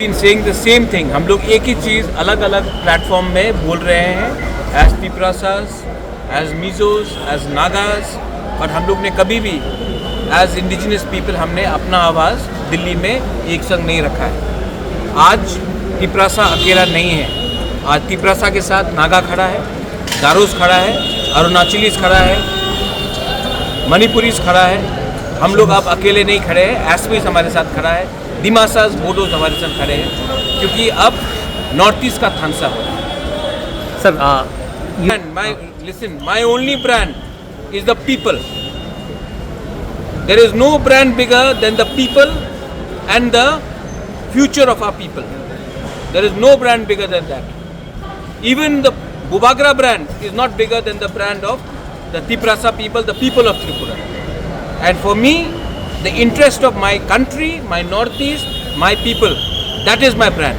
saying the same thing. हम लोग एक ही चीज़ अलग अलग प्लेटफॉर्म में बोल रहे हैं, as Tipras, as Mizos, as Nagas, but हम लोग ने कभी भी एज इंडिजिनस पीपल हमने अपना आवाज़ दिल्ली में एक संग नहीं रखा है। आज तिपरासा अकेला नहीं है, आज तिपरासा के साथ नागा खड़ा है, गारोस खड़ा है, अरुणाचलीस खड़ा है, मणिपुरीस खड़ा है। हम लोग अब अकेले नहीं खड़े हैं, एसपीस हमारे साथ खड़ा है, दिमासास बोडोज हमारे साथ खड़े हैं, क्योंकि अब नॉर्थ ईस्ट का थानसा हो रहा है। Sir my only brand is the people. There is no brand bigger than the people and the future of our people. There is no brand bigger than that. Even the Bubagra brand is not bigger than the brand of the Tiprasa people, the people of Tripura. And for me, the interest of my country, my northeast, my people, that is my brand.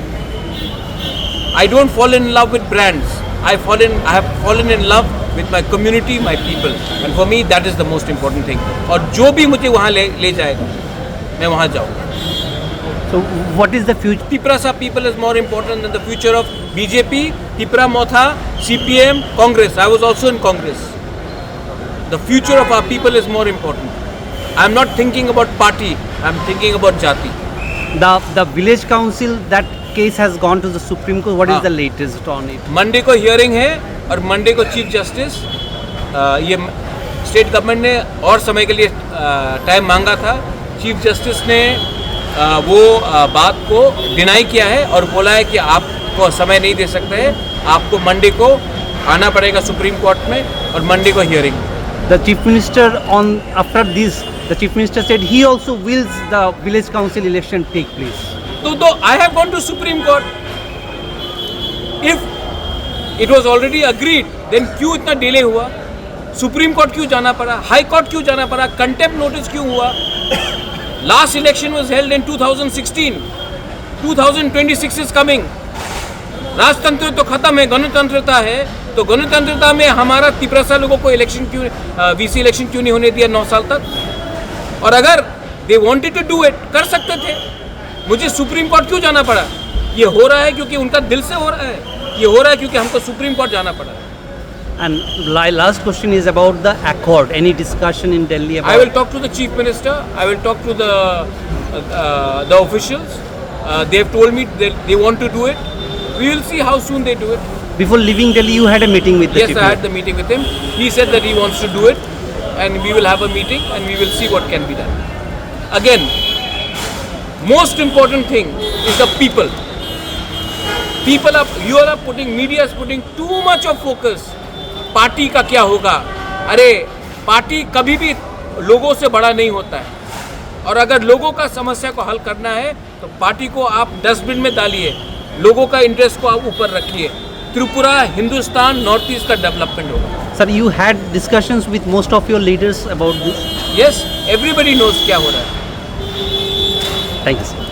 I don't fall in love with brands. I have fallen in love with my community, my people. And for me, that is the most important thing. और जो भी मुझे वहाँ ले जाएगा, मैं वहाँ जाऊँगा. So what is the future? Tiprasa people is more important than the future of BJP, Tipra Motha, CPM, Congress. I was also in Congress. The future of our people is more important. I am not thinking about party, I am thinking about jati. The village council, that case has gone to the Supreme Court. What is the latest on it? Monday को hearing है और Monday को chief justice, ये state government ने और समय के लिए टाइम मांगा था। चीफ जस्टिस ने वो बात को डिनाई किया है और बोला है कि आपको समय नहीं दे सकते हैं, आपको मंडे को आना पड़ेगा सुप्रीम कोर्ट में और मंडे को hearing. The chief minister after this, the chief minister said he also wills the village council election take place. So I have gone to Supreme Court. If it was already agreed, then क्यों इतना delay हुआ? Supreme court क्यों जाना पड़ा? High court क्यों जाना पड़ा? Contempt notice क्यों हुआ? Last election was held in 2016. 2026 is coming. राजतंत्र तो खत्म है, गणतंत्रता है। तो गणतंत्रता में हमारा तिपरासा लोगों को इलेक्शन क्यों, वीसी इलेक्शन क्यों नहीं होने दिया 9 साल तक? और अगर they wanted to do it, कर सकते थे। मुझे सुप्रीम कोर्ट क्यों जाना पड़ा? ये हो रहा है क्योंकि उनका दिल से हो रहा है, ये हो रहा है क्योंकि हमको सुप्रीम कोर्ट जाना पड़ा। And last question is about the accord. Any discussion in Delhi about? I will talk to the chief minister. I will talk to the officials. They have told me that they want to do it. We will see how soon they do it. Before leaving Delhi, you had a meeting with the Yes, I had the meeting with him. He said that he wants to do it, and we will have a meeting, and we will see what can be done. Again, most important thing is the people. You are putting, media is putting too much of focus. Party का क्या होगा? अरे party कभी भी लोगों से बड़ा नहीं होता है, और अगर लोगों का समस्या को हल करना है तो पार्टी को आप डस्टबिन में डालिए, लोगों का इंटरेस्ट को आप ऊपर रखिए। त्रिपुरा, हिंदुस्तान, नॉर्थ ईस्ट का डेवलपमेंट होगा। Sir, you had discussions with most of your leaders about this? Yes, everybody knows क्या हो रहा है। Thank you, sir.